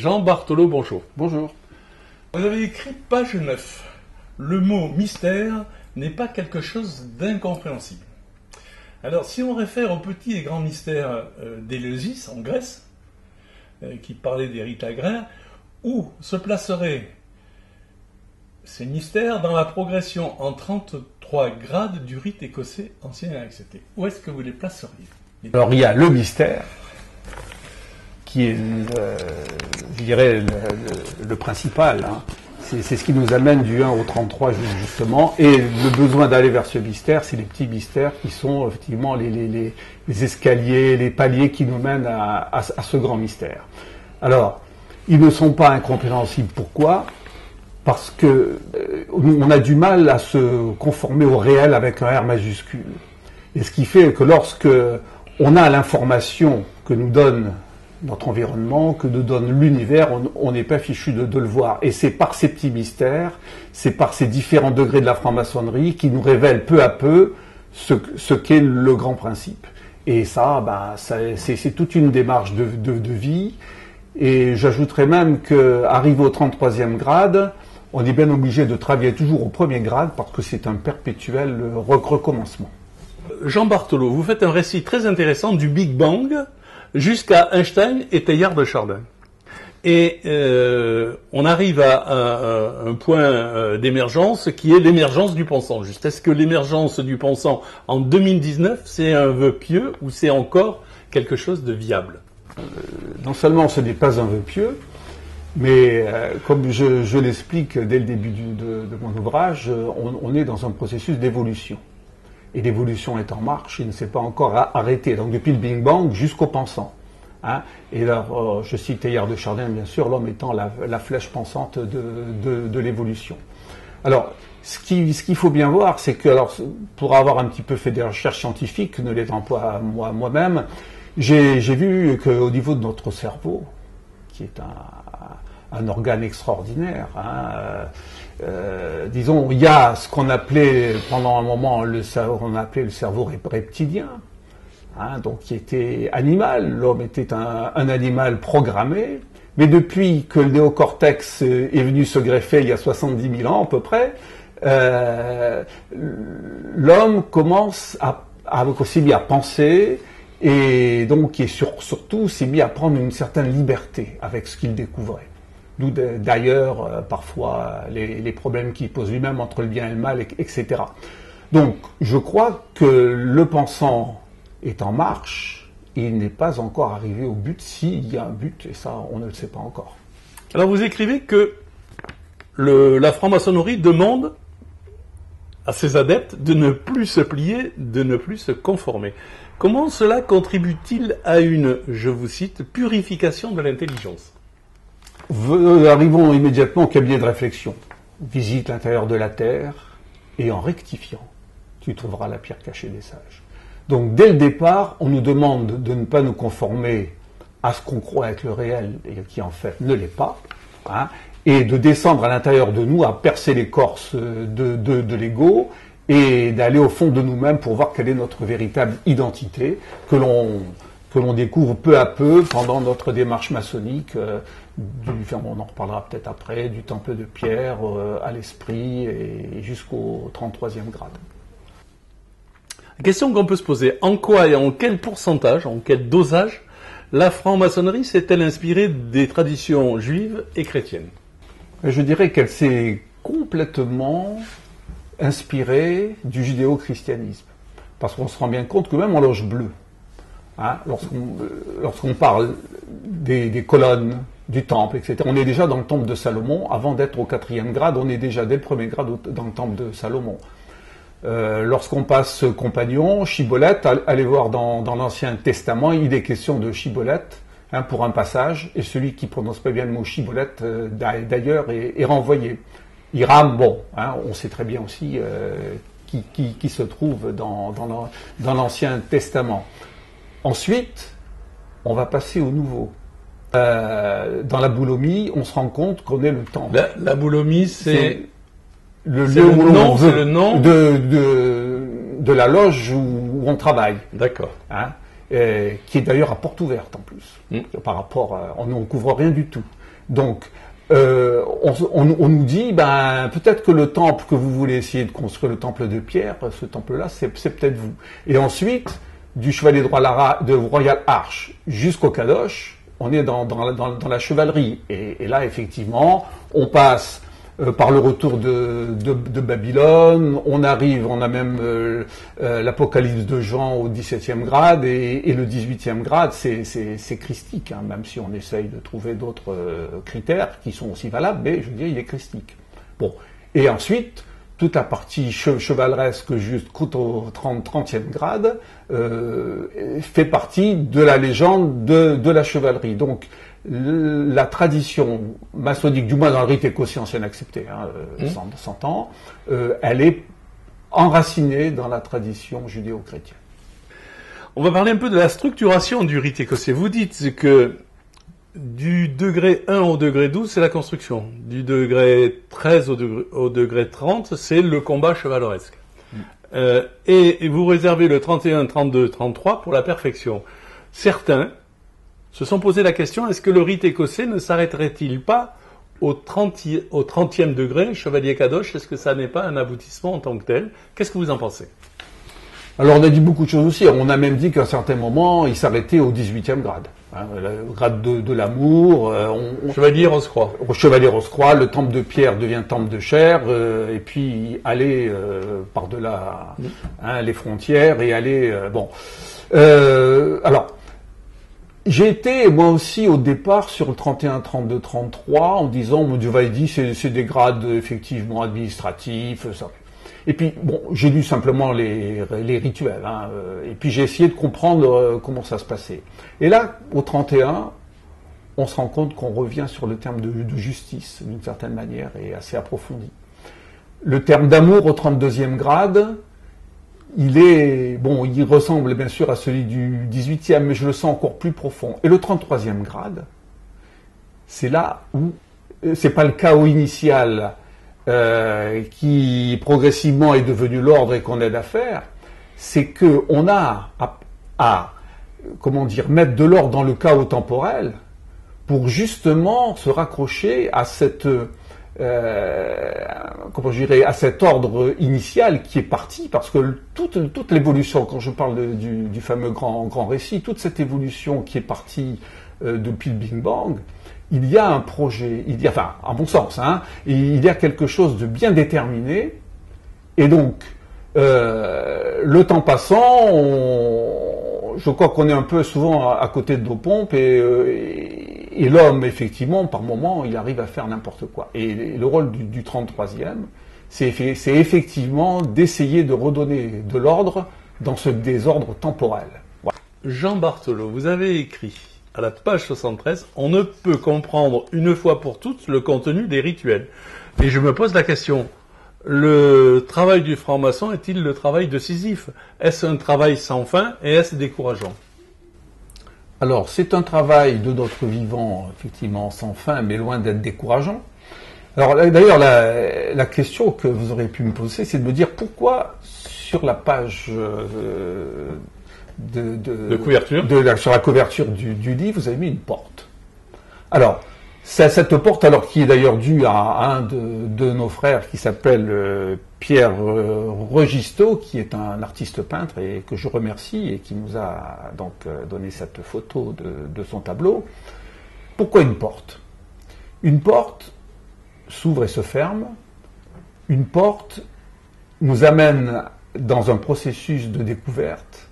Jean Barthelot, bonjour. Bonjour. Vous avez écrit page 9. Le mot mystère n'est pas quelque chose d'incompréhensible. Alors, si on réfère aux petits et grands mystères d'Éleusis, en Grèce, qui parlait des rites agraires, où se placeraient ces mystères dans la progression en 33 grades du rite écossais ancien et accepté? Où est-ce que vous les placeriez? Alors, il y a le mystère, qui est, je dirais, le principal. Hein. C'est ce qui nous amène du 1 au 33, justement. Et le besoin d'aller vers ce mystère, c'est les petits mystères qui sont effectivement les escaliers, les paliers qui nous mènent à ce grand mystère. Alors, ils ne sont pas incompréhensibles. Pourquoi ? Parce que on a du mal à se conformer au réel avec un R majuscule. Et ce qui fait que lorsque on a l'information que nous donne notre environnement, que nous donne l'univers, on n'est pas fichu de le voir. Et c'est par ces petits mystères, c'est par ces différents degrés de la franc-maçonnerie qui nous révèlent peu à peu ce qu'est le grand principe. Et ça, c'est toute une démarche de vie. Et j'ajouterais même qu'arrivé au 33e grade, on est bien obligé de travailler toujours au premier grade parce que c'est un perpétuel recommencement. Jean Barthelot, vous faites un récit très intéressant du Big Bang jusqu'à Einstein et Teilhard de Chardin. Et on arrive à un point d'émergence qui est l'émergence du pensant. Juste, est-ce que l'émergence du pensant en 2019, c'est un vœu pieux ou c'est encore quelque chose de viable? Non seulement ce n'est pas un vœu pieux, mais comme je l'explique dès le début de mon ouvrage, on est dans un processus d'évolution. Et l'évolution est en marche, il ne s'est pas encore arrêté. Donc depuis le Big Bang jusqu'au pensant. Hein. Et là, je cite Teilhard de Chardin, bien sûr, l'homme étant la flèche pensante de l'évolution. Alors, ce qu'il faut bien voir, c'est que, alors, pour avoir un petit peu fait des recherches scientifiques, ne l'étant pas moi-même, j'ai vu qu'au niveau de notre cerveau, qui est un organe extraordinaire, hein, disons, il y a ce qu'on appelait pendant un moment le cerveau reptilien, hein, donc qui était animal. L'homme était un animal programmé, mais depuis que le néocortex est venu se greffer il y a 70 000 ans à peu près, l'homme commence s'est mis à penser et donc qui est surtout s'est mis à prendre une certaine liberté avec ce qu'il découvrait. D'où d'ailleurs parfois les problèmes qu'il pose lui-même entre le bien et le mal, etc. Donc je crois que le pensant est en marche, il n'est pas encore arrivé au but, s'il y a un but, et ça on ne le sait pas encore. Alors vous écrivez que la franc-maçonnerie demande à ses adeptes de ne plus se plier, de ne plus se conformer. Comment cela contribue-t-il à une, je vous cite, purification de l'intelligence ? Arrivons immédiatement au cabinet de réflexion. Visite l'intérieur de la terre et en rectifiant, tu trouveras la pierre cachée des sages. Donc dès le départ, on nous demande de ne pas nous conformer à ce qu'on croit être le réel et qui en fait ne l'est pas, hein, et de descendre à l'intérieur de nous, à percer l'écorce de l'ego et d'aller au fond de nous-mêmes pour voir quelle est notre véritable identité que l'on découvre peu à peu pendant notre démarche maçonnique, on en reparlera peut-être après, du temple de pierre à l'esprit et jusqu'au 33e grade. La question qu'on peut se poser, en quoi et en quel pourcentage, en quel dosage, la franc-maçonnerie s'est-elle inspirée des traditions juives et chrétiennes? Je dirais qu'elle s'est complètement inspirée du judéo-christianisme. Parce qu'on se rend bien compte que même en loge bleue, hein, lorsqu'on parle des colonnes, du temple, etc., on est déjà dans le temple de Salomon. Avant d'être au 4e grade, on est déjà dès le 1er grade dans le temple de Salomon. Lorsqu'on passe compagnon, Chibolette, allez voir dans l'Ancien Testament, il est question de Chibolette, hein, pour un passage, et celui qui prononce pas bien le mot Chibolette, d'ailleurs, est renvoyé. Hiram, bon, hein, on sait très bien aussi qui se trouve dans l'Ancien Testament. Ensuite, on va passer au Nouveau. Dans la boulomie, on se rend compte qu'on est le temple. La boulomie, c'est le lieu où on veut, le nom de la loge où on travaille. D'accord. Hein, qui est d'ailleurs à porte ouverte en plus. Par rapport on ne couvre rien du tout. Donc, on nous dit, peut-être que le temple que vous voulez essayer de construire, le temple de Pierre, ce temple-là, c'est peut-être vous. Et ensuite, du chevalier de Royal Arch jusqu'au Kadosh, on est dans la chevalerie. Et là, effectivement, on passe par le retour de Babylone, on a même l'Apocalypse de Jean au 17e grade, et le 18e grade, c'est christique, hein, même si on essaye de trouver d'autres critères qui sont aussi valables, mais je veux dire, il est christique. Bon. Et ensuite, toute la partie chevaleresque jusqu'au 30e grade fait partie de la légende de la chevalerie. Donc, la tradition maçonnique, du moins dans le rite écossais ancien accepté, 100 ans, elle est enracinée dans la tradition judéo-chrétienne. On va parler un peu de la structuration du rite écossais. Vous dites que du degré 1 au degré 12, c'est la construction. Du degré 13 au degré 30, c'est le combat chevaleresque. Et vous réservez le 31, 32, 33 pour la perfection. Certains se sont posé la question, est-ce que le rite écossais ne s'arrêterait-il pas au 30e degré, chevalier Kadosh? Est-ce que ça n'est pas un aboutissement en tant que tel? Qu'est-ce que vous en pensez? Alors on a dit beaucoup de choses aussi. On a même dit qu'à un certain moment, il s'arrêtait au 18e grade. Hein, le grade de l'amour. Chevalier Rose-Croix. Chevalier Rose-Croix, le temple de pierre devient temple de chair, et puis aller par-delà les frontières et aller... alors, j'ai été, moi aussi, au départ, sur le 31, 32, 33, en disant, mon Dieu, dit, c'est des grades, effectivement, administratifs, ça. Et puis, bon, j'ai lu simplement les rituels, hein, et puis j'ai essayé de comprendre comment ça se passait. Et là, au 31, on se rend compte qu'on revient sur le terme de justice, d'une certaine manière, et assez approfondi. Le terme d'amour au 32e grade, il ressemble bien sûr à celui du 18e, mais je le sens encore plus profond. Et le 33e grade, c'est là où, c'est pas le chaos initial qui progressivement est devenu l'ordre et qu'on aide à faire, c'est que on a à mettre de l'ordre dans le chaos temporel pour justement se raccrocher à cette à cet ordre initial qui est parti, parce que toute l'évolution, quand je parle du fameux grand récit, toute cette évolution qui est partie depuis le Big Bang, il y a un projet, à mon sens, il y a quelque chose de bien déterminé, et donc, le temps passant, je crois qu'on est un peu souvent à côté de nos pompes, et l'homme, effectivement, par moment, il arrive à faire n'importe quoi. Et le rôle du 33e, c'est effectivement d'essayer de redonner de l'ordre dans ce désordre temporel. Voilà. Jean Barthelot, vous avez écrit à la page 73, on ne peut comprendre une fois pour toutes le contenu des rituels. Et je me pose la question, le travail du franc-maçon est-il le travail de Sisyphe? Est-ce un travail sans fin et est-ce décourageant? Alors, c'est un travail de notre vivant, effectivement, sans fin, mais loin d'être décourageant. Alors, d'ailleurs, la question que vous auriez pu me poser, c'est de me dire pourquoi, sur la page de couverture, sur la couverture du livre, vous avez mis une porte. Alors, cette porte, alors qui est d'ailleurs due à un de nos frères qui s'appelle Pierre Registo, qui est un artiste peintre et que je remercie et qui nous a donc donné cette photo de son tableau. Pourquoi une porte? Une porte s'ouvre et se ferme. Une porte nous amène dans un processus de découverte.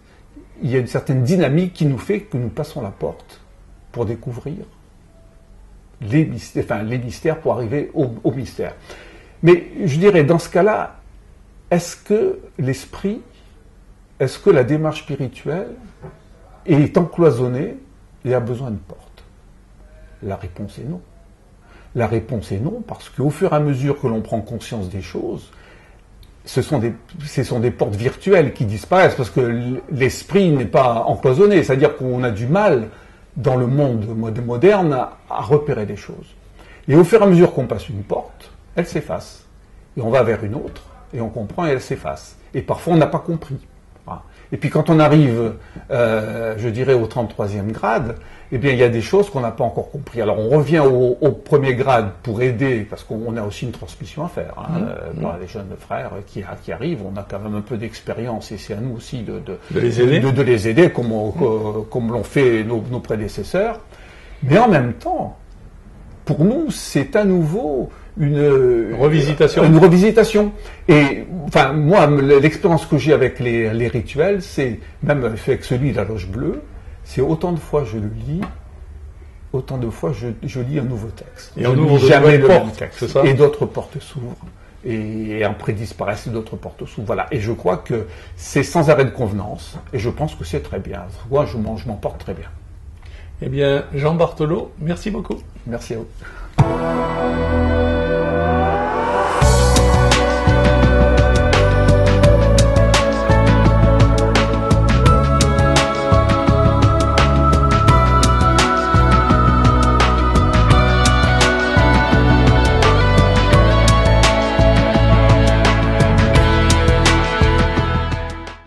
Il y a une certaine dynamique qui nous fait que nous passons la porte pour découvrir les mystères pour arriver au mystère. Mais je dirais, dans ce cas-là, est-ce que l'esprit, est-ce que la démarche spirituelle est encloisonnée et a besoin d'une porte? La réponse est non. La réponse est non, parce qu'au fur et à mesure que l'on prend conscience des choses, ce sont des portes virtuelles qui disparaissent, parce que l'esprit n'est pas encloisonné, c'est-à-dire qu'on a du mal dans le monde moderne à repérer des choses. Et au fur et à mesure qu'on passe une porte, elle s'efface. Et on va vers une autre, et on comprend et elle s'efface. Et parfois on n'a pas compris. Voilà. Et puis quand on arrive, je dirais, au 33e grade, eh bien, il y a des choses qu'on n'a pas encore compris. Alors, on revient au premier grade pour aider, parce qu'on a aussi une transmission à faire. Pour les jeunes frères qui arrivent, on a quand même un peu d'expérience, et c'est à nous aussi de les aider, comme l'ont fait nos prédécesseurs. Mais en même temps, pour nous, c'est à nouveau une revisitation. Et enfin, moi, l'expérience que j'ai avec les rituels, c'est même avec celui de la loge bleue, c'est autant de fois je le lis, autant de fois je lis un nouveau texte. Et on ouvre jamais le même texte, c'est ça ? Et d'autres portes s'ouvrent. Et après disparaissent, et d'autres portes s'ouvrent. Voilà. Et je crois que c'est sans arrêt de convenance. Et je pense que c'est très bien. Moi, je m'en porte très bien. Eh bien, Jean Barthelot, merci beaucoup. Merci à vous.